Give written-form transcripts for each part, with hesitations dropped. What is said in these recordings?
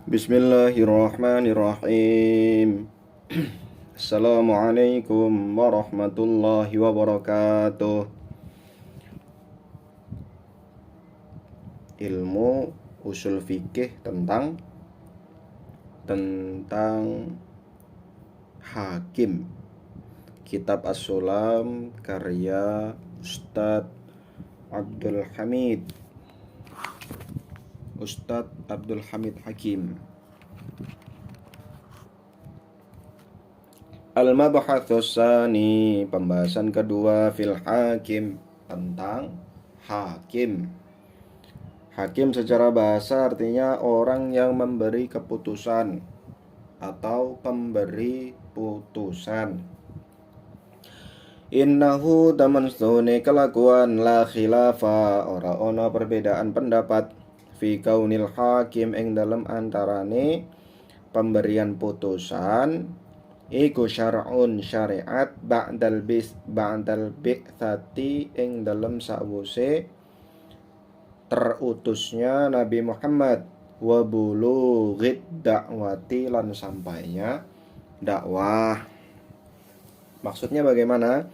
Bismillahirrahmanirrahim. Assalamualaikum warahmatullahi wabarakatuh. Ilmu usul fikih tentang hakim. Kitab As-Sulam karya Ustadz Abdul Hamid Hakim. Al-Mabhatsus Tsani, pembahasan kedua, fil hakim, tentang hakim. Hakim secara bahasa artinya orang yang memberi keputusan atau pemberi putusan. Innahu tamanstune kelakuan la khilafa, ora ono perbedaan pendapat fi kaunil hakim ing dalam antarane pemberian putusan iku syar'un syariat ba'dal bi'tsati ing dalam sawuse terutusnya Nabi Muhammad wa bulughid dakwati lan sampainya dakwah. Maksudnya bagaimana?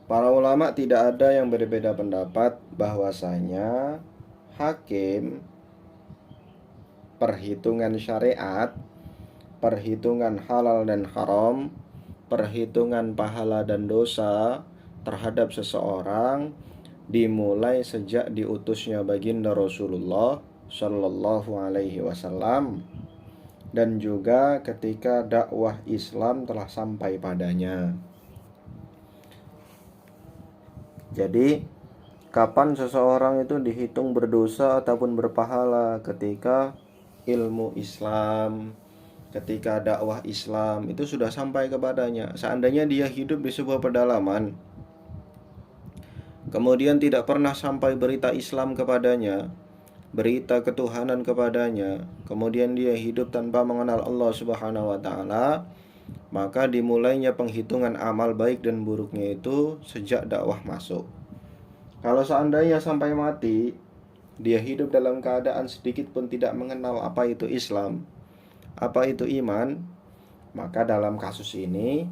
Para ulama tidak ada yang berbeda pendapat bahwasanya hakim, perhitungan syariat, perhitungan halal dan haram, perhitungan pahala dan dosa terhadap seseorang dimulai sejak diutusnya baginda Rasulullah Shallallahu Alaihi Wasallam dan juga ketika dakwah Islam telah sampai padanya. Jadi kapan seseorang itu dihitung berdosa ataupun berpahala? Ketika ilmu Islam, ketika dakwah Islam itu sudah sampai kepadanya. Seandainya dia hidup di sebuah pedalaman, kemudian tidak pernah sampai berita Islam kepadanya, berita ketuhanan kepadanya, kemudian dia hidup tanpa mengenal Allah Subhanahu wa taala, maka dimulainya penghitungan amal baik dan buruknya itu sejak dakwah masuk. Kalau seandainya sampai mati dia hidup dalam keadaan sedikit pun tidak mengenal apa itu Islam, apa itu iman, maka dalam kasus ini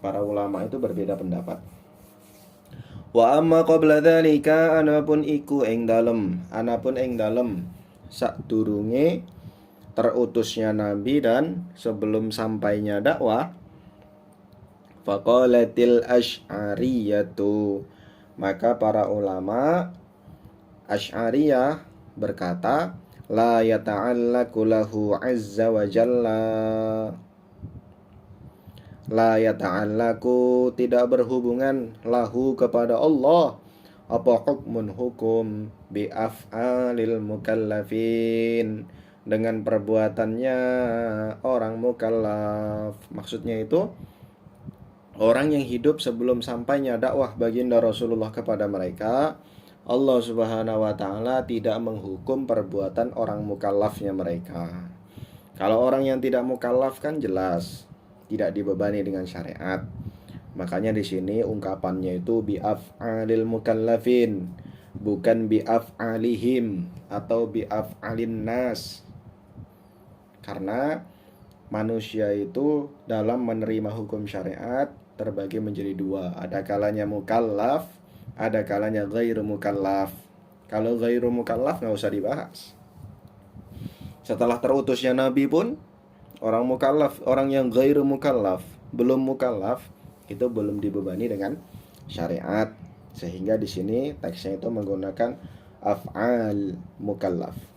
para ulama itu berbeda pendapat. Wa amma qabla dzalika, anapun ing dalem sadurunge terutusnya Nabi dan sebelum sampainya dakwah, faqalatil asy'ariyatu, maka para ulama Asy'ariyah berkata, la yata'allaqu lahu azza wa jalla, la yata'allaqu, tidak berhubungan, lahu kepada Allah, apa hukum bi af'alil mukallafin, dengan perbuatannya orang mukallaf. Maksudnya itu orang yang hidup sebelum sampainya dakwah baginda Rasulullah kepada mereka, Allah Subhanahu wa taala tidak menghukum perbuatan orang mukallafnya mereka. Kalau orang yang tidak mukallaf kan jelas tidak dibebani dengan syariat. Makanya di sini ungkapannya itu bi af'alil mukallafin, bukan bi af'alihim atau bi af'alin nas. Karena manusia itu dalam menerima hukum syariat terbagi menjadi dua. Ada kalanya mukallaf, ada kalanya ghairu mukallaf. Kalau ghairu mukallaf nggak usah dibahas. Setelah terutusnya Nabi pun orang mukallaf, orang yang ghairu mukallaf, belum mukallaf, itu belum dibebani dengan syariat. Sehingga di sini teksnya itu menggunakan af'al mukallaf.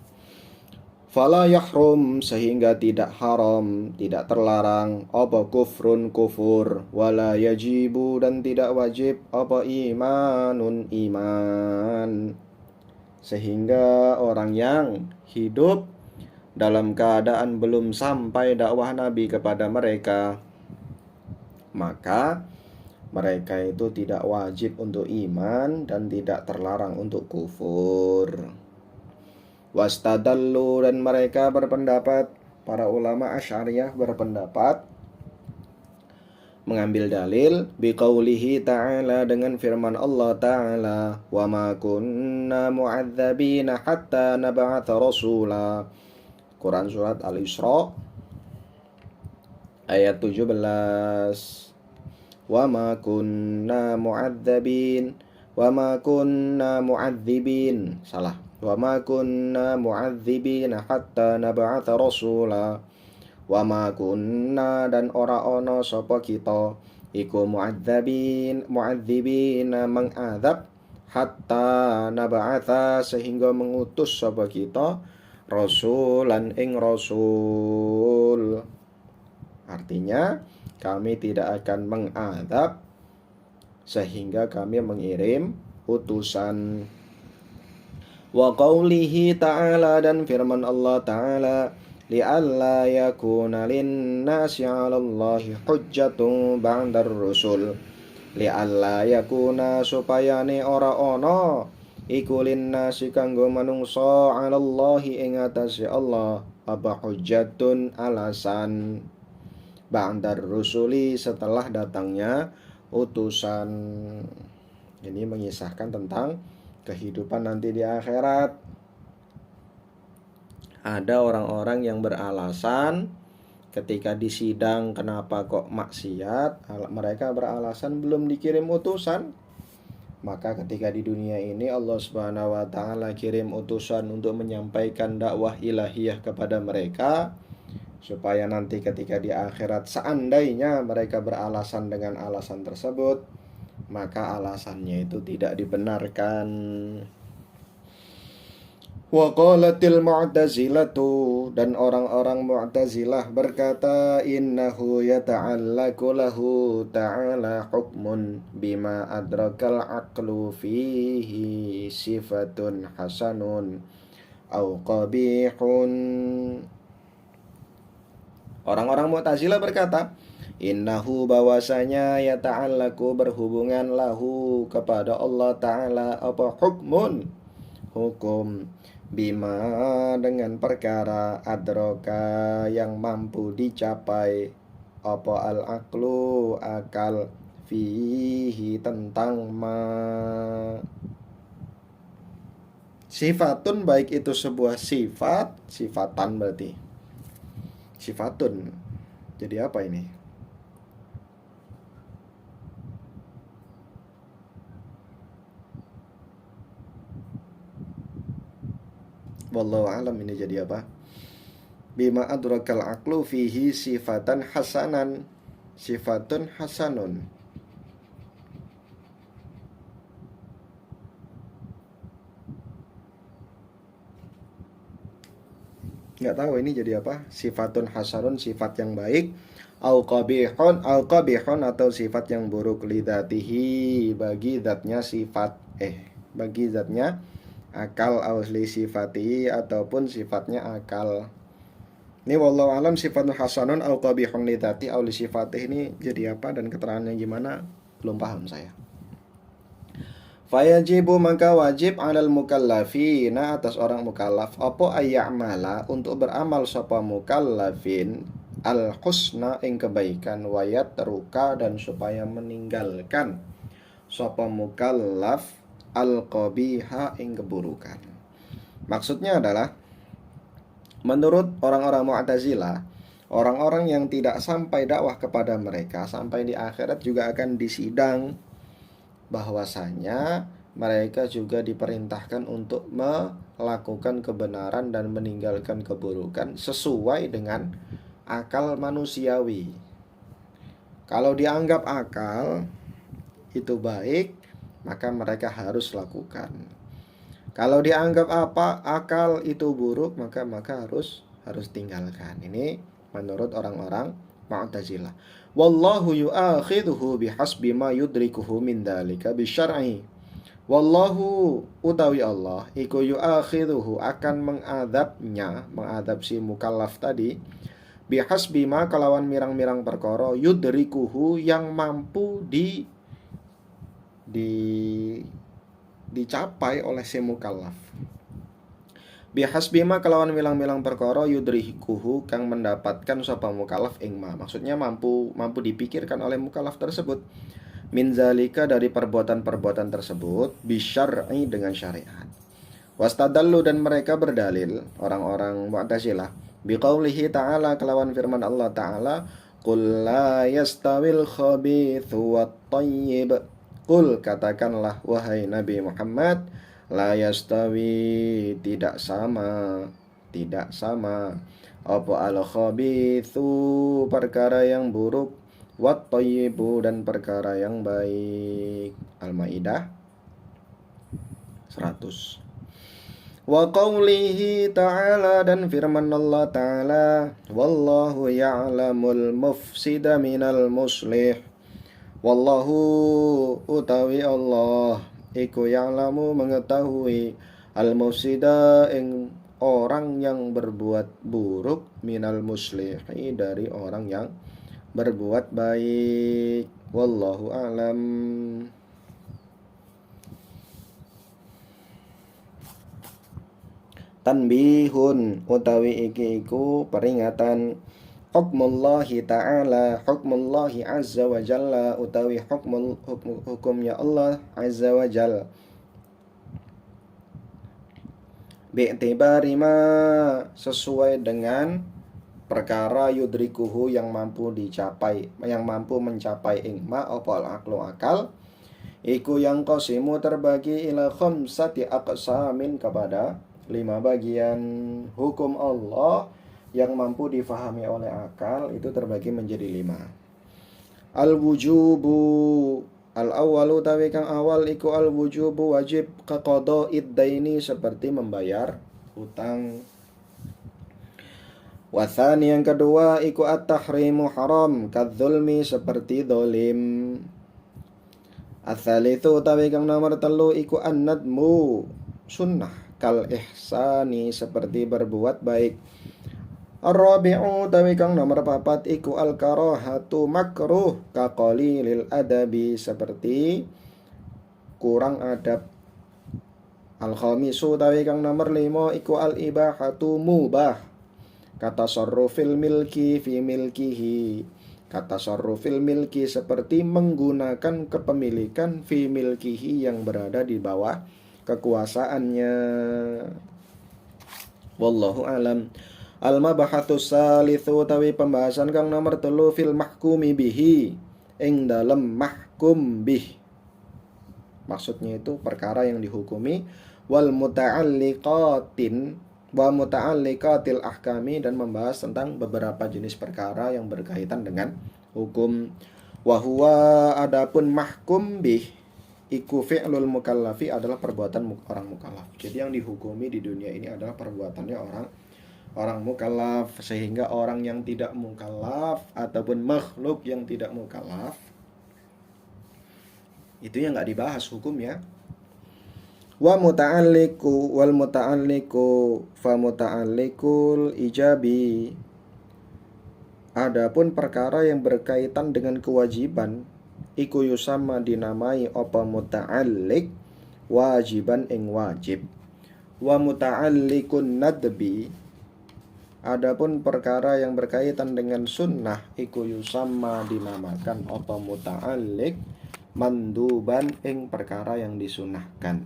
Fala yahrum, sehingga tidak haram, tidak terlarang, apa kufrun kufur, wala yajibu, dan tidak wajib, apa imanun iman. Sehingga orang yang hidup dalam keadaan belum sampai dakwah Nabi kepada mereka, maka mereka itu tidak wajib untuk iman dan tidak terlarang untuk kufur. Wastadallu, dan mereka berpendapat, para ulama Asy'ariyah berpendapat, mengambil dalil biqaulihi ta'ala, dengan firman Allah ta'ala, wa ma kunna mu'adzabina hatta nab'atha rasula, Quran surat Al-Isra ayat 17. Wa ma kunna mu'adzabin, wa ma kunna mu'adzibin. Salah. Wa ma kunna mu'adzibin hatta nab'atha rasula. Wa ma kunna dan ora ono sapa kita iku mu'adzibin mengazab hatta nab'atha sehingga mengutus sapa kita rasulan ing rasul. Artinya kami tidak akan mengazab sehingga kami mengirim utusan. Wa qaulihi ta'ala dan firman Allah ta'ala li'alla yakuna linnasi 'alallahi hujjatun ba'dar rusul. Li'alla yakuna supaya ne ora ono iku linnasi kanggo manungsa 'alallahi ing atase Allah apa hujjatun alasan ba'dar rusuli setelah datangnya utusan. Ini mengisahkan tentang kehidupan nanti di akhirat. Ada orang-orang yang beralasan ketika disidang kenapa kok maksiat, mereka beralasan belum dikirim utusan. Maka ketika di dunia ini Allah Subhanahu wa taala kirim utusan untuk menyampaikan dakwah ilahiyah kepada mereka, supaya nanti ketika di akhirat seandainya mereka beralasan dengan alasan tersebut, maka alasannya itu tidak dibenarkan. Wa qalatil mu'tazilatu dan orang-orang Mu'tazilah berkata innahu yata'allaqu lahu ta'ala hukmun bima adrakal aqlu fihi sifatun hasanun au qabihun. Orang-orang Mu'tazilah berkata, innahu bahwasanya ya ta'allaku berhubungan lahu kepada Allah Ta'ala apa hukmun hukum bima dengan perkara adroka yang mampu dicapai apa al-aqlu akal fihi tentang ma. Sifatun baik itu sebuah sifat, sifatan berarti sifatun. Jadi apa ini? Wallahu alam ini jadi apa? Bima adrakal aqlu fihi sifatan hasanan. Sifatun hasanun. Nggak tahu ini jadi apa? Sifatun hasanun, sifat yang baik. Au qabihun atau sifat yang buruk lidatihi bagi zatnya sifat bagi zatnya akal au li sifati ataupun sifatnya akal. Ini wallahu alam sifatun hasanun au qabihun lidati au li sifatihi ini jadi apa dan keterangannya gimana? Belum paham saya. Fayajibu maka wajib alal mukallafina atas orang mukallaf apa ayya'mala untuk beramal sapa mukallafin al husna ing kebaikan wayat teruka dan supaya meninggalkan sapa mukallaf al qabiha ing keburukan. Maksudnya adalah menurut orang-orang Mu'tazilah, orang-orang yang tidak sampai dakwah kepada mereka sampai di akhirat juga akan disidang, bahwasanya mereka juga diperintahkan untuk melakukan kebenaran dan meninggalkan keburukan sesuai dengan akal manusiawi. Kalau dianggap akal itu baik, maka mereka harus lakukan. Kalau dianggap akal itu buruk, maka harus tinggalkan. Ini menurut orang-orang Mu'tazilah. Wallahu yu'akhidhuhu bihasbi ma yudrikuhu min dalika bisyar'i. Wallahu utawi Allah iku yu'akhidhuhu akan mengadab si mukallaf tadi bihasbi ma kalawan mirang-mirang perkara yudrikuhu yang mampu dicapai oleh si mukallaf. Bihasbima kelawan milang-milang perkara yudrikuhu kang mendapatkan sapa mukallaf ing ma. Maksudnya mampu dipikirkan oleh mukallaf tersebut. Min zalika dari perbuatan-perbuatan tersebut bisyar'i dengan syariat. Wastadallu dan mereka berdalil orang-orang Mu'tazilah Biqaulihi ta'ala, kelawan firman Allah Ta'ala, qul la yastawil khabithu wat tayyib. Qul, katakanlah wahai Nabi Muhammad, la yastawi, tidak sama, tidak sama, apa al khabithu, perkara yang buruk, wat thayyibu, dan perkara yang baik. Al-Maidah 100. Wa qawlihi ta'ala, dan firman Allah Ta'ala, wallahu ya'lamul mufsida minal muslih. Wallahu, utawi Allah, iku ya'lamu, mengetahui, al mufsida, ing orang yang berbuat buruk, minal muslihi, dari orang yang berbuat baik. Wallahu a'lam. Tanbihun, utawi iki iku peringatan. Hukmullahi ta'ala, hukmullahi azza wa jalla, utawi hukumnya Allah azza wa jalla. Bi'tibari ma, sesuai dengan perkara yudrikuhu, yang mampu dicapai, yang mampu mencapai ing ma opal aklu akal, iku yang qasimu, terbagi ila khamsati aqsamin, kepada 5 bagian. Hukum Allah yang mampu difahami oleh akal itu terbagi menjadi 5. Al-wujubu, al-awwalu, tawi kang awal iku al-wujubu, wajib, kaqada iddaini, seperti membayar hutang. Wathani, yang kedua iku at-tahrimu, haram, kadzulmi, seperti dolim. Ats-tsalitsu, tawi kang nomor 3 iku an-nadmu, sunnah, kal ihsani, seperti berbuat baik. Ar-rabi'u, tawi kang nomor 4 iku al-karahatu, makruh, kaqalilil adabi, seperti kurang adab. Al-khamisu, tawi kang nomor 5 iku al-ibahatu, mubah, katasarrufil milki fi milkihi, katasarrufil milki, seperti menggunakan kepemilikan, fi milkihi, yang berada di bawah kekuasaannya. Wallahu alam. Al-mabahatsus salitsu, tawi pembahasan kang nomor 3, fil mahkumi bihi, ing dalem mahkum bih, maksudnya itu perkara yang dihukumi. Wal muta'alliqatin, wa muta'alliqatil ahkami, dan membahas tentang beberapa jenis perkara yang berkaitan dengan hukum. Wa huwa, adapun mahkum bih iku fi'lul mukallafi, adalah perbuatan orang mukallaf. Jadi yang dihukumi di dunia ini adalah perbuatannya orang mukallaf, sehingga orang yang tidak mukallaf ataupun makhluk yang tidak mukallaf itu yang nggak dibahas hukumnya. Wa muta'alliqu, wal muta'alliqu fa muta'alliqul ijabi, adapun perkara yang berkaitan dengan kewajiban, iku yusamma, dinamai apa muta'alliq, wajiban ing wajib. Wa muta'alliqun nadbi, adapun perkara yang berkaitan dengan sunnah, iku yusamma, dinamakan apa muta'alliq, manduban ing perkara yang disunahkan.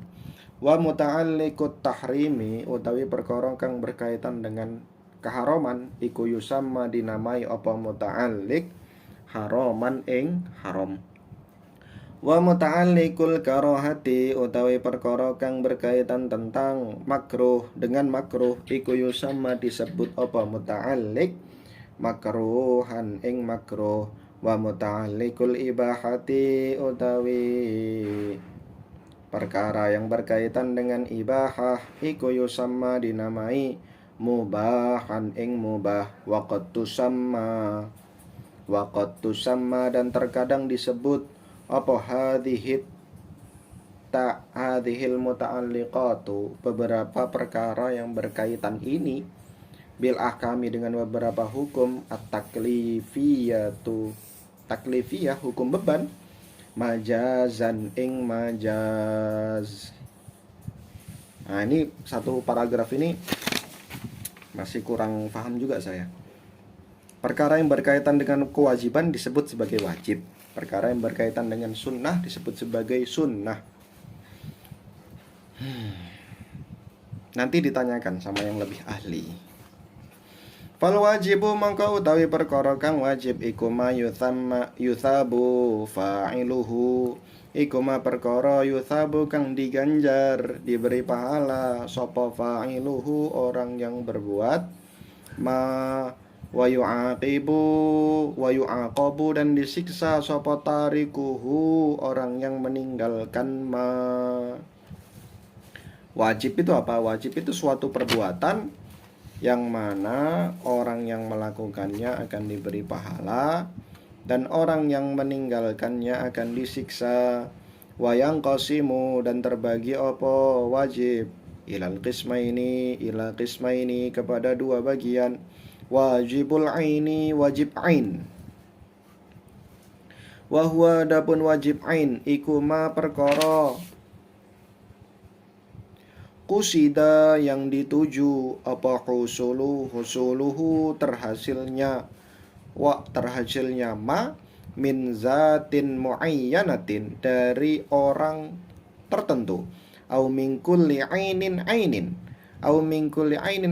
Wa muta'alliqut tahrimi, utawi perkara kang berkaitan dengan keharaman, iku yusamma, dinamai apa muta'alliq, haraman ing haram. Wa muta'alliqul karahati, utawi perkara kang berkaitan tentang makruh, dengan makruh, iku yusamma, disebut apa muta'alliq, makruhan ing makruh. Wa muta'alliqul ibahati, utawi perkara yang berkaitan dengan ibahah, iku yusamma, dinamai mubahan ing mubah. Wa qad tusamma, dan terkadang disebut apa hadhil muta'alliqatu, beberapa perkara yang berkaitan ini, bil ahkami, dengan beberapa hukum, at-taklifiyatu, taklifiyah, hukum beban, majazan ing majaz. Nah, ini satu paragraf ini masih kurang paham juga saya. Perkara yang berkaitan dengan kewajiban disebut sebagai wajib. Perkara yang berkaitan dengan sunnah disebut sebagai sunnah. Nanti ditanyakan sama yang lebih ahli. Fal wajibu mangka utawi perkara kang wajib iku ma yuthabu fa'iluhu, iku ma perkara yuthabu kang diganjar diberi pahala sapa fa'iluhu orang yang berbuat, ma wa yu'aqabu dan disiksa sapa tarikuhu orang yang meninggalkan ma. Wajib itu apa? Wajib itu suatu perbuatan yang mana orang yang melakukannya akan diberi pahala dan orang yang meninggalkannya akan disiksa. Wayang qasimu dan terbagi apa wajib ila qismaini kepada dua bagian. Wajibul aini, wajib ain. Wa huwa adapun wajib ain iku ma perkara kusida yang dituju apa husuluhu terhasilnya ma min zatin muayyanatin dari orang tertentu, au min kulli ainin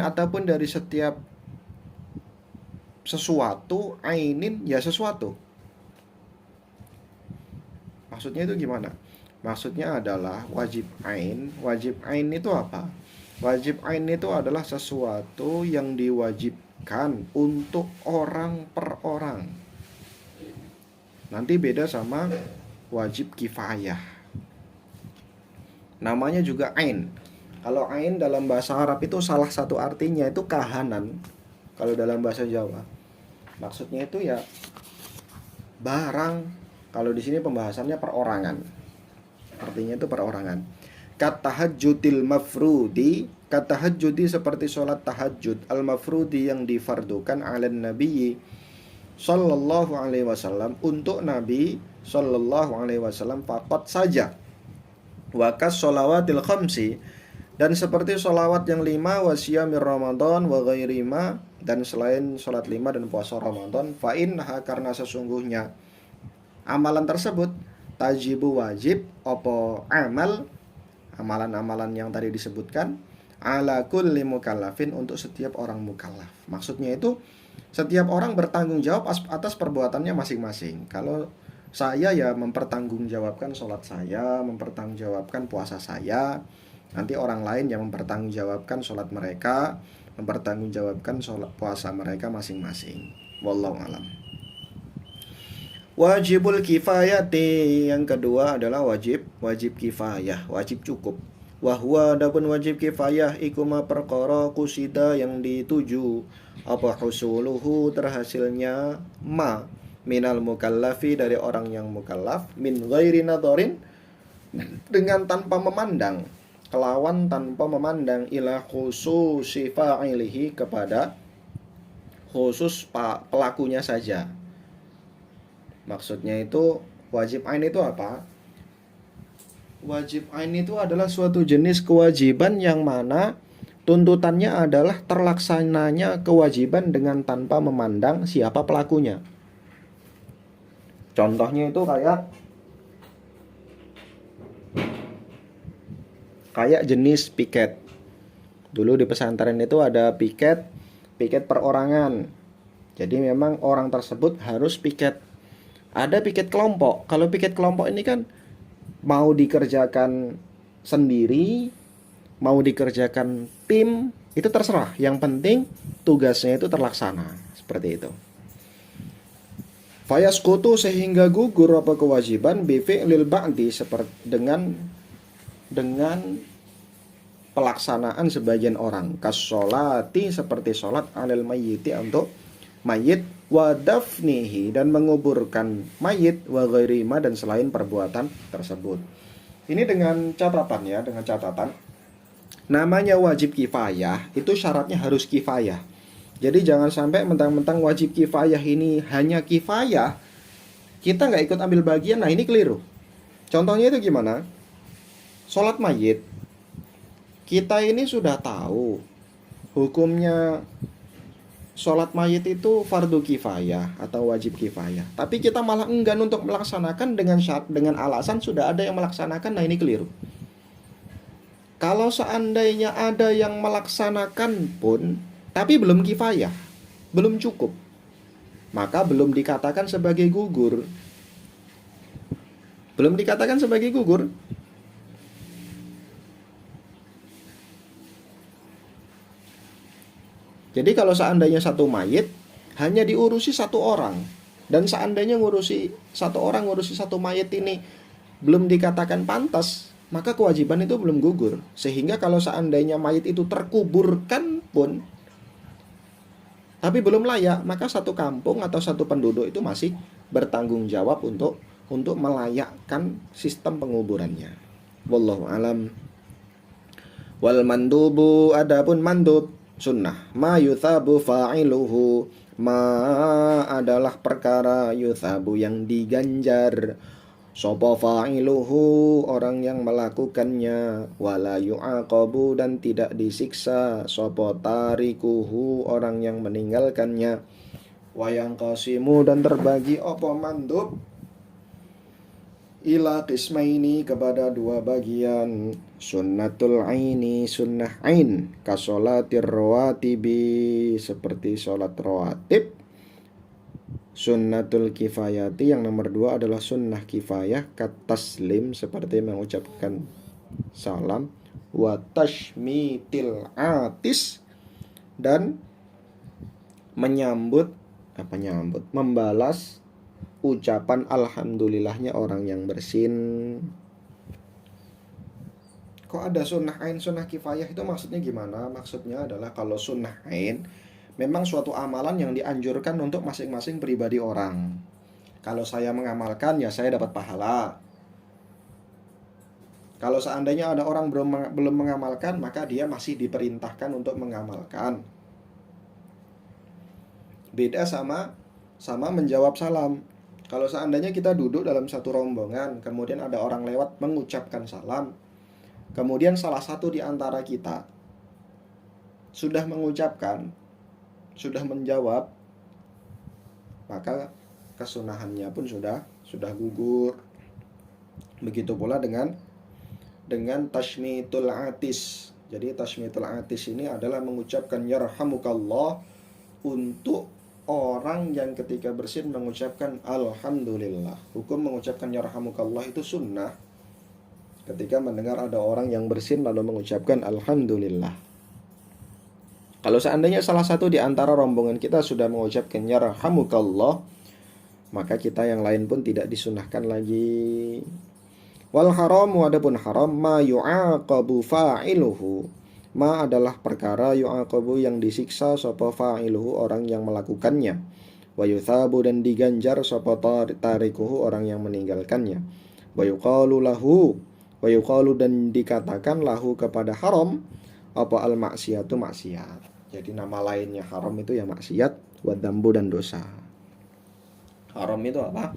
ataupun dari setiap sesuatu, ainin ya sesuatu. Maksudnya itu gimana? Maksudnya adalah wajib ain. Wajib ain itu apa? Wajib ain itu adalah sesuatu yang diwajibkan untuk orang per orang. Nanti beda sama wajib kifayah. Namanya juga ain. Kalau ain dalam bahasa Arab itu salah satu artinya itu kahanan. Kalau dalam bahasa Jawa, maksudnya itu ya barang. Kalau di sini pembahasannya perorangan. Artinya itu perorangan. Katahajjudil mafrudi, katahajjudi seperti sholat tahajud al-mafrudi yang difardukan ala Nabi sallallahu alaihi wasallam, untuk Nabi sallallahu alaihi wasallam faqat saja. Wa kas sholawatil khamsi, dan seperti sholawat yang 5, wa siyamir Ramadan wa ghairi ma, dan selain sholat 5 dan puasa Ramadan, fa innaha, karena sesungguhnya amalan tersebut tajibu wajib opo amalan-amalan yang tadi disebutkan ala kulli mukallafin, untuk setiap orang mukallaf. Maksudnya itu setiap orang bertanggung jawab atas perbuatannya masing-masing. Kalau saya ya mempertanggungjawabkan sholat saya, mempertanggungjawabkan puasa saya. Nanti orang lain yang mempertanggungjawabkan sholat mereka, mempertanggungjawabkan sholat puasa mereka masing-masing. Wallahu alam. Wajibul kifayati, yang kedua adalah wajib kifayah, wajib cukup. Wahwa adapun wajib kifayah iku ma perkara kusida yang dituju apa husuluhu terhasilnya ma minal mukallafi dari orang yang mukallaf, min ghairi nadharin dengan tanpa memandang, kelawan tanpa memandang, ila khususi fa'ilihi kepada khusus pelakunya saja. Maksudnya itu wajib ain itu apa? Wajib ain itu adalah suatu jenis kewajiban yang mana tuntutannya adalah terlaksananya kewajiban dengan tanpa memandang siapa pelakunya. Contohnya itu kayak jenis piket. Dulu di pesantren itu ada piket perorangan. Jadi memang orang tersebut harus piket. Ada piket kelompok. Kalau piket kelompok ini kan mau dikerjakan sendiri, mau dikerjakan tim, itu terserah. Yang penting tugasnya itu terlaksana. Seperti itu. Fayasqutu, sehingga gugur apa kewajiban bifi'lil ba'di, seperti dengan pelaksanaan sebagian orang. Kasolati, seperti sholat alil mayyiti, untuk mayit, wa dafnihi, dan menguburkan mayit, wa ghairi ma, dan selain perbuatan tersebut. Ini dengan catatan namanya wajib kifayah itu syaratnya harus kifayah. Jadi jangan sampai mentang-mentang wajib kifayah ini hanya kifayah, kita nggak ikut ambil bagian. Nah, ini keliru. Contohnya itu gimana? Sholat mayit, kita ini sudah tahu hukumnya. Sholat mayit itu fardu kifayah atau wajib kifayah, tapi kita malah enggan untuk melaksanakan dengan alasan sudah ada yang melaksanakan. Nah, ini keliru. Kalau seandainya ada yang melaksanakan pun tapi belum kifayah, belum cukup, maka belum dikatakan sebagai gugur. Belum dikatakan sebagai gugur. Jadi kalau seandainya satu mayit hanya diurusi satu orang, dan seandainya ngurusi satu orang, ngurusi satu mayit ini belum dikatakan pantas, maka kewajiban itu belum gugur. Sehingga kalau seandainya mayit itu terkuburkan pun tapi belum layak, maka satu kampung atau satu penduduk itu masih bertanggung jawab untuk melayakkan sistem penguburannya. Wallahu alam. Wal mandubu, adapun mandub sunnah, ma yuthabu fa'iluhu, ma adalah perkara yuthabu yang diganjar, sapa fa'iluhu orang yang melakukannya, wala yu'aqabu dan tidak disiksa, sapa tarikuhu orang yang meninggalkannya, wayang qasimu dan terbagi apa mandub ila qismaini kepada dua bagian, sunnatul aini sunnah ain, kasolatir rawatibi seperti sholat rawatib, sunnatul kifayati yang nomor dua adalah sunnah kifayah, kataslim seperti mengucapkan salam, wa tashmitil atis dan membalas ucapan alhamdulillahnya orang yang bersin. Kok ada sunnah ain, sunnah kifayah, itu maksudnya gimana? Maksudnya adalah kalau sunnah ain memang suatu amalan yang dianjurkan untuk masing-masing pribadi orang. Kalau saya mengamalkan ya saya dapat pahala. Kalau seandainya ada orang belum mengamalkan, maka dia masih diperintahkan untuk mengamalkan. Beda sama menjawab salam. Kalau seandainya kita duduk dalam satu rombongan, kemudian ada orang lewat mengucapkan salam, kemudian salah satu di antara kita sudah mengucapkan, sudah menjawab, maka kesunahannya pun sudah gugur. Begitu pula dengan tashmitul atis. Jadi tashmitul atis ini adalah mengucapkan yarhamukallah untuk orang yang ketika bersin mengucapkan alhamdulillah. Hukum mengucapkan yarhamukallah itu sunnah ketika mendengar ada orang yang bersin lalu mengucapkan alhamdulillah. Kalau seandainya salah satu di antara rombongan kita sudah mengucapkan yarhamukallah, maka kita yang lain pun tidak disunahkan lagi. Wal haramu, adapun haram, ma yu'aqabu fa'iluhu, ma adalah perkara yu'aqabu yang disiksa sapa fa'iluhu orang yang melakukannya, wa yuthabu dan diganjar sapa tarikuhu orang yang meninggalkannya, wa yuqalu dan dikatakan lahu kepada haram apa al maksiatu maksiat. Jadi nama lainnya haram itu ya maksiat, wa dzambu dan dosa. Haram itu apa?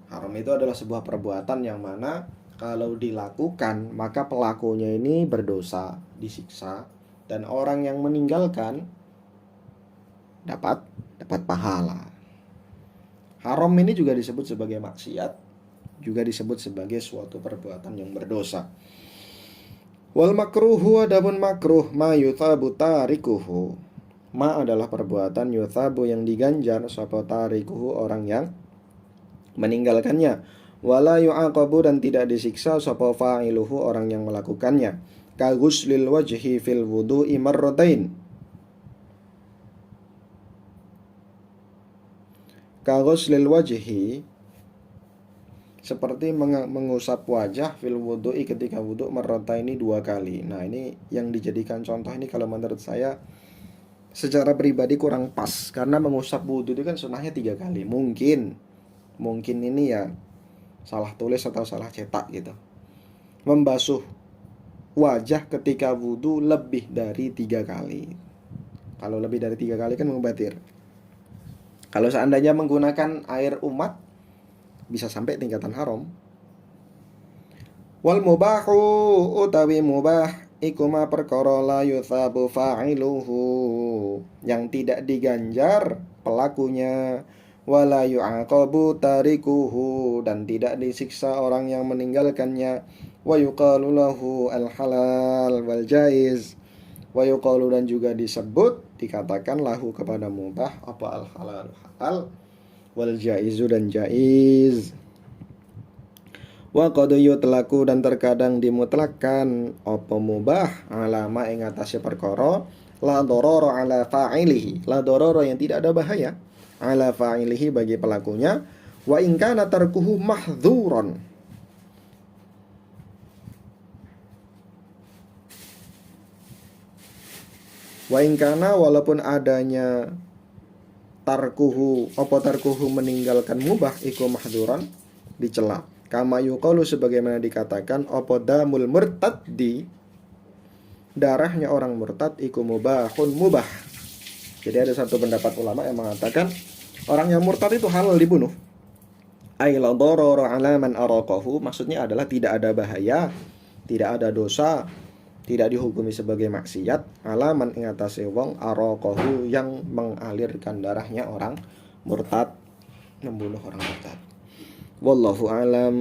Haram itu adalah sebuah perbuatan yang mana kalau dilakukan maka pelakunya ini berdosa, disiksa, dan orang yang meninggalkan dapat pahala. Haram ini juga disebut sebagai maksiat, juga disebut sebagai suatu perbuatan yang berdosa. Wal makruhu, adapun makruh, ma yuthabu tarikuhu, ma adalah perbuatan yuthabu yang diganjar sapa tarikuhu orang yang meninggalkannya, wala yu'aqabu dan tidak disiksa sapa fa'iluhu orang yang melakukannya, ka ghuslil wajhi fil wudu'i marratain, ka ghuslil wajhi seperti mengusap wajah fil wudu'i ketika wudu marrataini 2 kali. Nah, ini yang dijadikan contoh ini kalau menurut saya secara pribadi kurang pas, karena mengusap wudu itu kan sunnahnya 3 kali. Mungkin ini ya salah tulis atau salah cetak gitu. Membasuh wajah ketika wudu lebih dari 3 kali. Kalau lebih dari 3 kali kan mubatir. Kalau seandainya menggunakan air umat bisa sampai tingkatan haram. Wal mubahu, utawi mubah iku ma perkara la yuthabu fa'iluhu, yang tidak diganjar pelakunya, wala yu'aqabu tarikuhu dan tidak disiksa orang yang meninggalkannya, wa yuqalu lahu al halal wal jaiz, wa yuqalu dan juga disebut dikatakan lahu kepada mubah apa al halal halal wal jaizu dan jaiz. Wa qad yutlaku dan terkadang dimutlakan apa mubah alama ing atase perkara la darara ala fa'ilihi, la darara yang tidak ada bahaya ala fa'ilihi bagi pelakunya, wa in kana tarkuhu mahdzuran. Wa in kana walaupun adanya tarkuhu meninggalkan mubah iku mahdzuran dicela. Kama yuqalu sebagaimana dikatakan apa damul murtaddi, darahnya orang murtad iku mubahun mubah. Jadi ada satu pendapat ulama yang mengatakan orang yang murtad itu halal dibunuh. Ai la darara ala man araqahu, maksudnya adalah tidak ada bahaya, tidak ada dosa, tidak dihukumi sebagai maksiat alaman ing atase wong araqahu yang mengalirkan darahnya orang murtad, membunuh orang murtad. Wallahu alam.